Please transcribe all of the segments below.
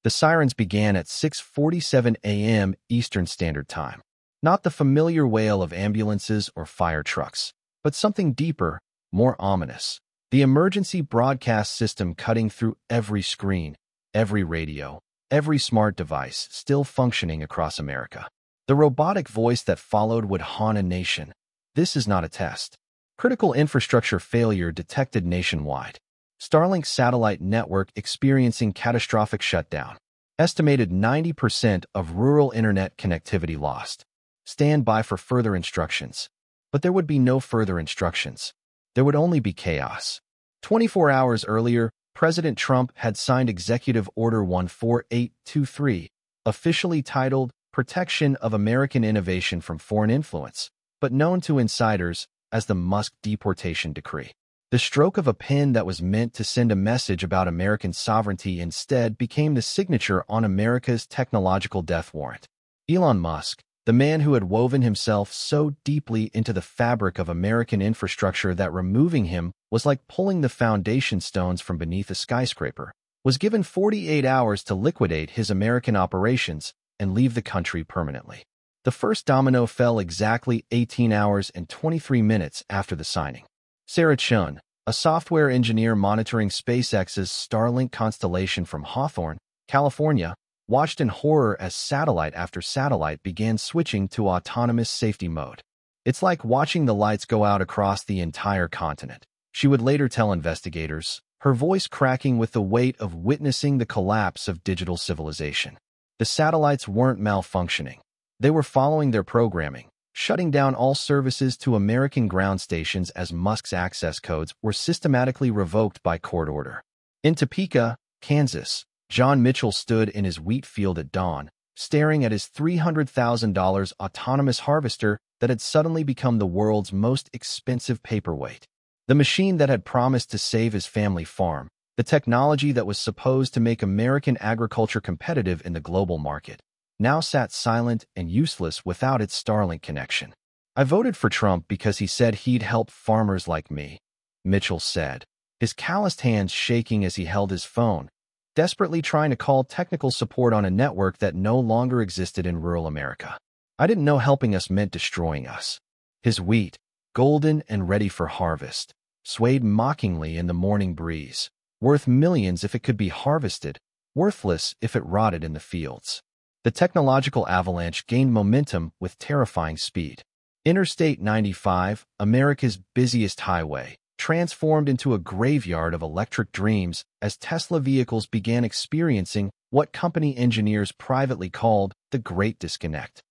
The sirens began at 6:47 a.m. Eastern Standard Time. Not the familiar wail of ambulances or fire trucks, but something deeper, more ominous. The emergency broadcast system cutting through every screen, every radio, every smart device still functioning across America. The robotic voice that followed would haunt a nation. This is not a test. Critical infrastructure failure detected nationwide. Starlink satellite network experiencing catastrophic shutdown. Estimated 90% of rural internet connectivity lost. Stand by for further instructions. But there would be no further instructions. There would only be chaos. 24 hours earlier, President Trump had signed Executive Order 14823, officially titled Protection of American Innovation from Foreign Influence, but known to insiders as the Musk Deportation Decree. The stroke of a pen that was meant to send a message about American sovereignty instead became the signature on America's technological death warrant. Elon Musk, the man who had woven himself so deeply into the fabric of American infrastructure that removing him was like pulling the foundation stones from beneath a skyscraper, was given 48 hours to liquidate his American operations and leave the country permanently. The first domino fell exactly 18 hours and 23 minutes after the signing. Sarah Chun, a software engineer monitoring SpaceX's Starlink constellation from Hawthorne, California, watched in horror as satellite after satellite began switching to autonomous safety mode. It's like watching the lights go out across the entire continent, she would later tell investigators, her voice cracking with the weight of witnessing the collapse of digital civilization. The satellites weren't malfunctioning. They were following their programming, shutting down all services to American ground stations as Musk's access codes were systematically revoked by court order. In Topeka, Kansas, John Mitchell stood in his wheat field at dawn, staring at his $300,000 autonomous harvester that had suddenly become the world's most expensive paperweight. The machine that had promised to save his family farm, the technology that was supposed to make American agriculture competitive in the global market, now sat silent and useless without its Starlink connection. I voted for Trump because he said he'd help farmers like me, Mitchell said, his calloused hands shaking as he held his phone, desperately trying to call technical support on a network that no longer existed in rural America. I didn't know helping us meant destroying us. His wheat, golden and ready for harvest, swayed mockingly in the morning breeze, worth millions if it could be harvested, worthless if it rotted in the fields. The technological avalanche gained momentum with terrifying speed. Interstate 95, America's busiest highway, transformed into a graveyard of electric dreams as Tesla vehicles began experiencing what company engineers privately called the Great Disconnect.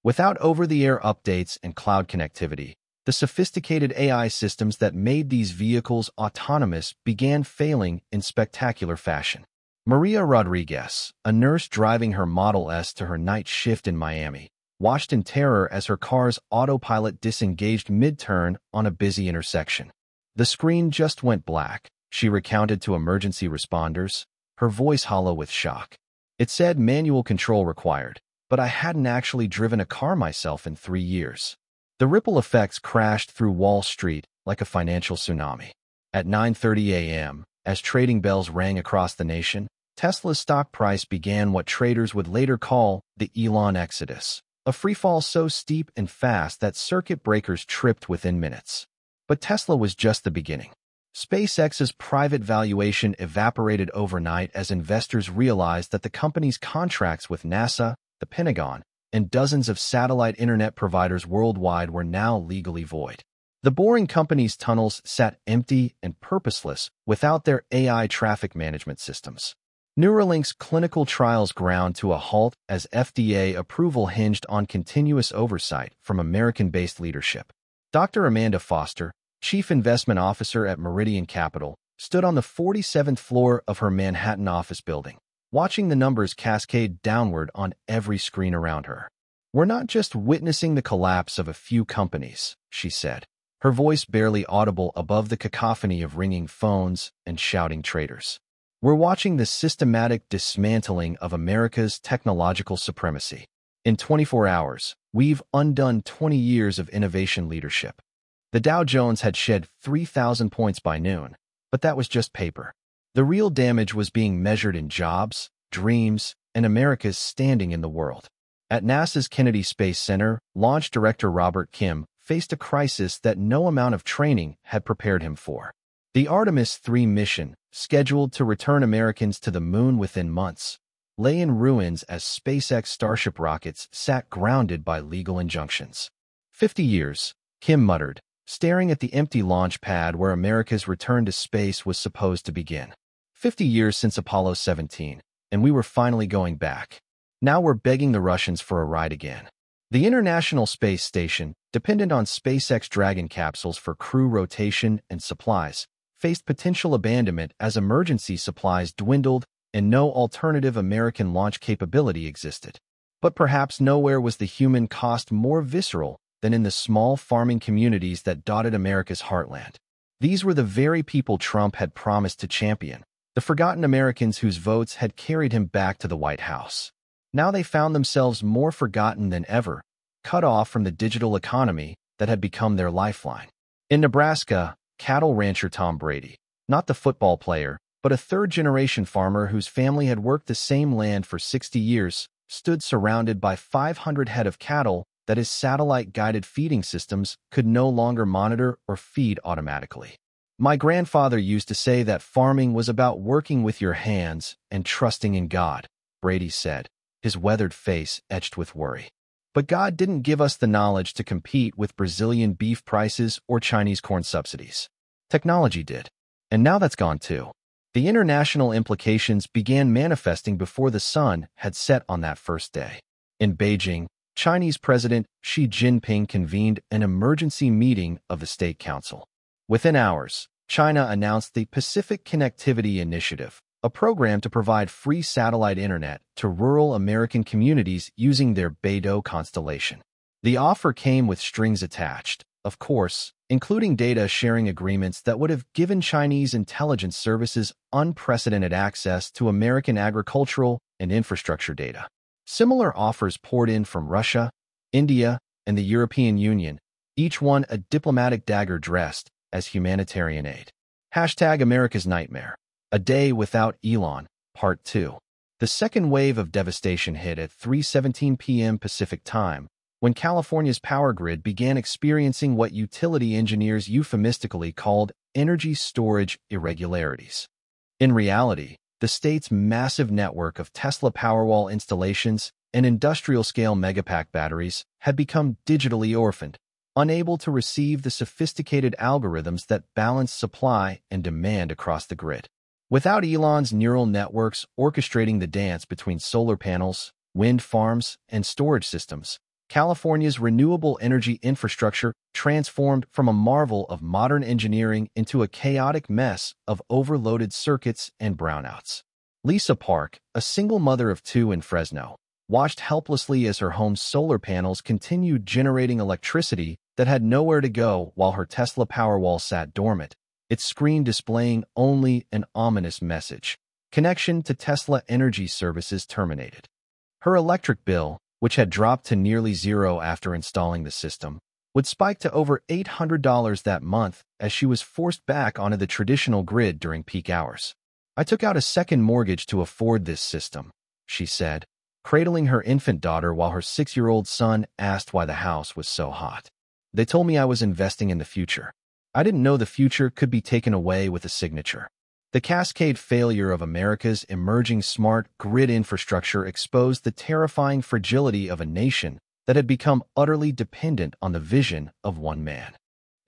Without over-the-air updates and cloud connectivity, the sophisticated AI systems that made these vehicles autonomous began failing in spectacular fashion. Maria Rodriguez, a nurse driving her Model S to her night shift in Miami, watched in terror as her car's autopilot disengaged mid-turn on a busy intersection. The screen just went black, she recounted to emergency responders, her voice hollow with shock. It said manual control required, but I hadn't actually driven a car myself in 3 years. The ripple effects crashed through Wall Street like a financial tsunami. At 9:30 a.m., as trading bells rang across the nation, Tesla's stock price began what traders would later call the Elon Exodus, a freefall so steep and fast that circuit breakers tripped within minutes. But Tesla was just the beginning. SpaceX's private valuation evaporated overnight as investors realized that the company's contracts with NASA, the Pentagon, and dozens of satellite internet providers worldwide were now legally void. The boring company's tunnels sat empty and purposeless without their AI traffic management systems. Neuralink's clinical trials ground to a halt as FDA approval hinged on continuous oversight from American-based leadership. Dr. Amanda Foster, Chief Investment Officer at Meridian Capital, stood on the 47th floor of her Manhattan office building, watching the numbers cascade downward on every screen around her. "We're not just witnessing the collapse of a few companies," she said, her voice barely audible above the cacophony of ringing phones and shouting traders. "We're watching the systematic dismantling of America's technological supremacy. In 24 hours, we've undone 20 years of innovation leadership." The Dow Jones had shed 3,000 points by noon, but that was just paper. The real damage was being measured in jobs, dreams, and America's standing in the world. At NASA's Kennedy Space Center, launch director Robert Kim faced a crisis that no amount of training had prepared him for. The Artemis 3 mission, scheduled to return Americans to the moon within months, lay in ruins as SpaceX Starship rockets sat grounded by legal injunctions. 50 years, Kim muttered, staring at the empty launch pad where America's return to space was supposed to begin. 50 years since Apollo 17, and we were finally going back. Now we're begging the Russians for a ride again. The International Space Station, dependent on SpaceX Dragon capsules for crew rotation and supplies, faced potential abandonment as emergency supplies dwindled and no alternative American launch capability existed. But perhaps nowhere was the human cost more visceral than in the small farming communities that dotted America's heartland. These were the very people Trump had promised to champion, the forgotten Americans whose votes had carried him back to the White House. Now they found themselves more forgotten than ever, cut off from the digital economy that had become their lifeline. In Nebraska, cattle rancher Tom Brady, not the football player, but a third-generation farmer whose family had worked the same land for 60 years, stood surrounded by 500 head of cattle that his satellite-guided feeding systems could no longer monitor or feed automatically. My grandfather used to say that farming was about working with your hands and trusting in God, Brady said, his weathered face etched with worry. But God didn't give us the knowledge to compete with Brazilian beef prices or Chinese corn subsidies. Technology did. And now that's gone too. The international implications began manifesting before the sun had set on that first day. In Beijing, Chinese President Xi Jinping convened an emergency meeting of the State Council. Within hours, China announced the Pacific Connectivity Initiative, a program to provide free satellite internet to rural American communities using their Beidou constellation. The offer came with strings attached, of course, including data sharing agreements that would have given Chinese intelligence services unprecedented access to American agricultural and infrastructure data. Similar offers poured in from Russia, India, and the European Union, each one a diplomatic dagger dressed as humanitarian aid. Hashtag America's Nightmare. A Day Without Elon, Part 2. The second wave of devastation hit at 3:17 p.m. Pacific Time, when California's power grid began experiencing what utility engineers euphemistically called energy storage irregularities. In reality, the state's massive network of Tesla Powerwall installations and industrial-scale megapack batteries had become digitally orphaned, unable to receive the sophisticated algorithms that balance supply and demand across the grid. Without Elon's neural networks orchestrating the dance between solar panels, wind farms, and storage systems, California's renewable energy infrastructure transformed from a marvel of modern engineering into a chaotic mess of overloaded circuits and brownouts. Lisa Park, a single mother of two in Fresno, watched helplessly as her home's solar panels continued generating electricity that had nowhere to go while her Tesla Powerwall sat dormant, its screen displaying only an ominous message: connection to Tesla Energy Services terminated. Her electric bill, which had dropped to nearly zero after installing the system, would spike to over $800 that month as she was forced back onto the traditional grid during peak hours. "I took out a second mortgage to afford this system," she said, cradling her infant daughter while her 6-year-old son asked why the house was so hot. "They told me I was investing in the future. I didn't know the future could be taken away with a signature." The cascade failure of America's emerging smart grid infrastructure exposed the terrifying fragility of a nation that had become utterly dependent on the vision of one man.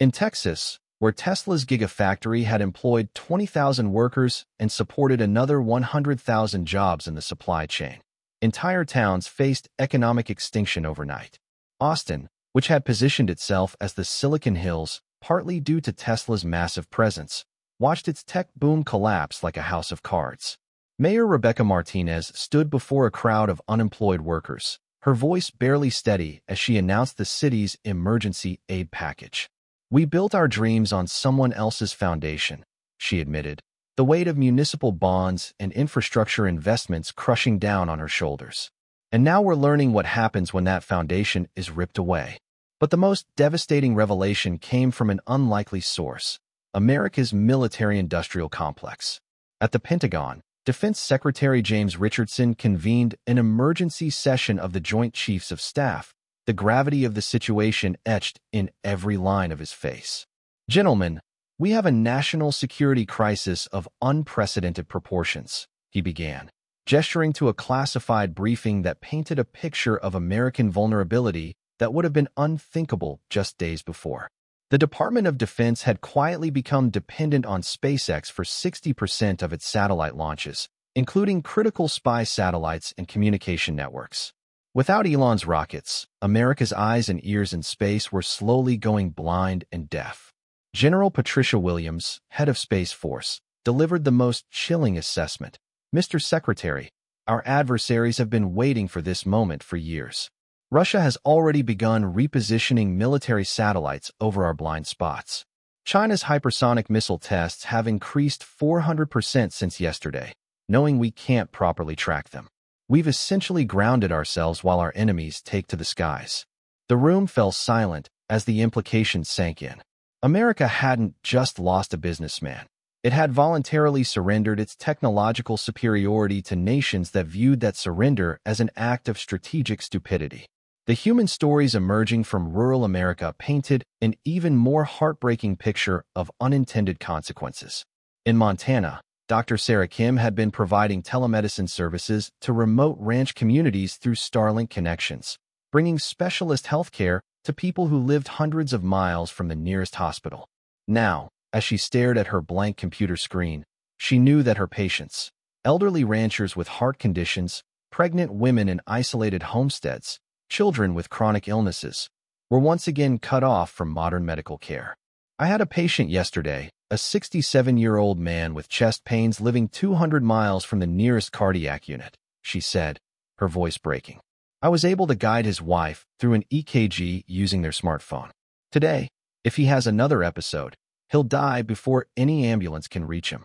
In Texas, where Tesla's Gigafactory had employed 20,000 workers and supported another 100,000 jobs in the supply chain, entire towns faced economic extinction overnight. Austin, which had positioned itself as the Silicon Hills, partly due to Tesla's massive presence, watched its tech boom collapse like a house of cards. Mayor Rebecca Martinez stood before a crowd of unemployed workers, her voice barely steady as she announced the city's emergency aid package. "We built our dreams on someone else's foundation," she admitted, the weight of municipal bonds and infrastructure investments crushing down on her shoulders. "And now we're learning what happens when that foundation is ripped away." But the most devastating revelation came from an unlikely source: America's military-industrial complex. At the Pentagon, Defense Secretary James Richardson convened an emergency session of the Joint Chiefs of Staff, the gravity of the situation etched in every line of his face. "Gentlemen, we have a national security crisis of unprecedented proportions," he began, gesturing to a classified briefing that painted a picture of American vulnerability that would have been unthinkable just days before. The Department of Defense had quietly become dependent on SpaceX for 60% of its satellite launches, including critical spy satellites and communication networks. Without Elon's rockets, America's eyes and ears in space were slowly going blind and deaf. General Patricia Williams, head of Space Force, delivered the most chilling assessment. "Mr. Secretary, our adversaries have been waiting for this moment for years. Russia has already begun repositioning military satellites over our blind spots. China's hypersonic missile tests have increased 400% since yesterday, knowing we can't properly track them. We've essentially grounded ourselves while our enemies take to the skies." The room fell silent as the implications sank in. America hadn't just lost a businessman. It had voluntarily surrendered its technological superiority to nations that viewed that surrender as an act of strategic stupidity. The human stories emerging from rural America painted an even more heartbreaking picture of unintended consequences. In Montana, Dr. Sarah Kim had been providing telemedicine services to remote ranch communities through Starlink connections, bringing specialist healthcare to people who lived hundreds of miles from the nearest hospital. Now, as she stared at her blank computer screen, she knew that her patients, elderly ranchers with heart conditions, pregnant women in isolated homesteads, children with chronic illnesses, were once again cut off from modern medical care. "I had a patient yesterday, a 67-year-old man with chest pains living 200 miles from the nearest cardiac unit," she said, her voice breaking. "I was able to guide his wife through an EKG using their smartphone. Today, if he has another episode, he'll die before any ambulance can reach him."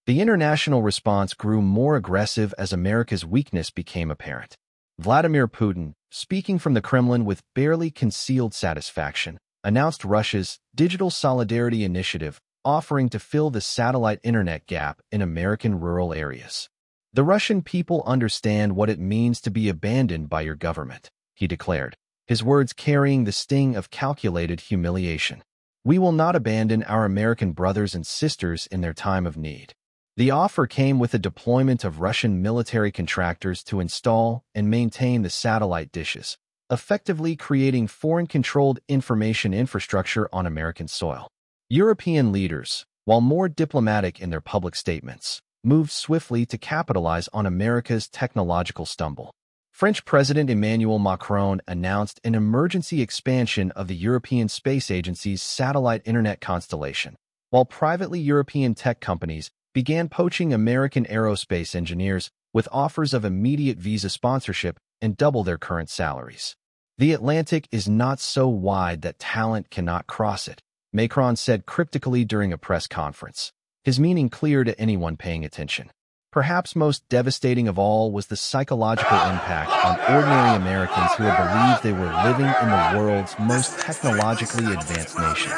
The international response grew more aggressive as America's weakness became apparent. Vladimir Putin, speaking from the Kremlin with barely concealed satisfaction, announced Russia's Digital Solidarity Initiative, offering to fill the satellite internet gap in American rural areas. "The Russian people understand what it means to be abandoned by your government," he declared, his words carrying the sting of calculated humiliation. "We will not abandon our American brothers and sisters in their time of need." The offer came with the deployment of Russian military contractors to install and maintain the satellite dishes, effectively creating foreign-controlled information infrastructure on American soil. European leaders, while more diplomatic in their public statements, moved swiftly to capitalize on America's technological stumble. French President Emmanuel Macron announced an emergency expansion of the European Space Agency's satellite internet constellation, while privately European tech companies began poaching American aerospace engineers with offers of immediate visa sponsorship and double their current salaries. "The Atlantic is not so wide that talent cannot cross it," Macron said cryptically during a press conference, his meaning clear to anyone paying attention. Perhaps most devastating of all was the psychological impact on ordinary Americans who had believed they were living in the world's most technologically advanced nation.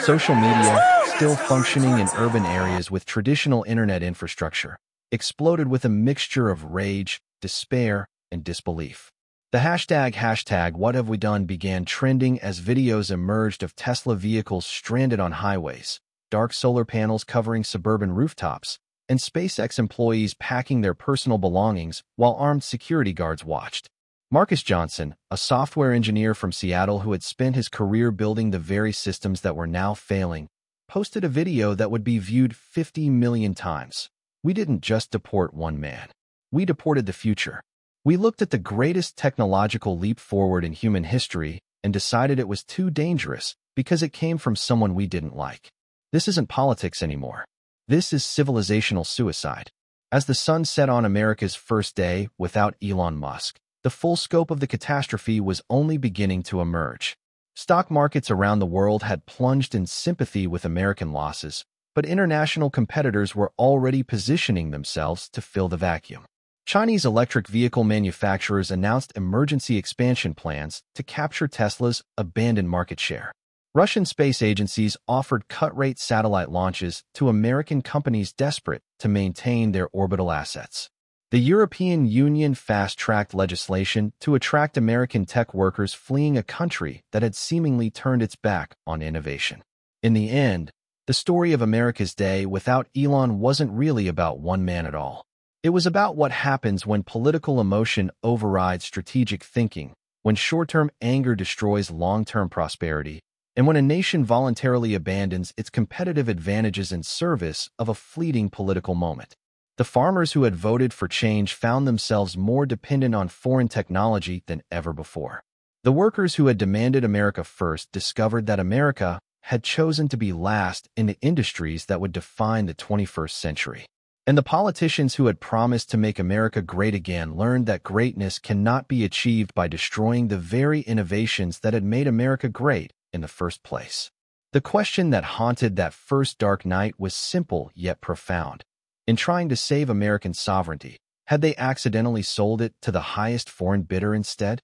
Social media, still functioning in urban areas with traditional internet infrastructure, exploded with a mixture of rage, despair, and disbelief. The hashtag what have we done began trending as videos emerged of Tesla vehicles stranded on highways, dark solar panels covering suburban rooftops, and SpaceX employees packing their personal belongings while armed security guards watched. Marcus Johnson, a software engineer from Seattle who had spent his career building the very systems that were now failing, posted a video that would be viewed 50 million times. "We didn't just deport one man. We deported the future. We looked at the greatest technological leap forward in human history and decided it was too dangerous because it came from someone we didn't like. This isn't politics anymore. This is civilizational suicide." As the sun set on America's first day without Elon Musk, the full scope of the catastrophe was only beginning to emerge. Stock markets around the world had plunged in sympathy with American losses, but international competitors were already positioning themselves to fill the vacuum. Chinese electric vehicle manufacturers announced emergency expansion plans to capture Tesla's abandoned market share. Russian space agencies offered cut-rate satellite launches to American companies desperate to maintain their orbital assets. The European Union fast-tracked legislation to attract American tech workers fleeing a country that had seemingly turned its back on innovation. In the end, the story of America's day without Elon wasn't really about one man at all. It was about what happens when political emotion overrides strategic thinking, when short-term anger destroys long-term prosperity, and when a nation voluntarily abandons its competitive advantages in service of a fleeting political moment. The farmers who had voted for change found themselves more dependent on foreign technology than ever before. The workers who had demanded America first discovered that America had chosen to be last in the industries that would define the 21st century. And the politicians who had promised to make America great again learned that greatness cannot be achieved by destroying the very innovations that had made America great in the first place. The question that haunted that first dark night was simple yet profound. In trying to save American sovereignty, had they accidentally sold it to the highest foreign bidder instead?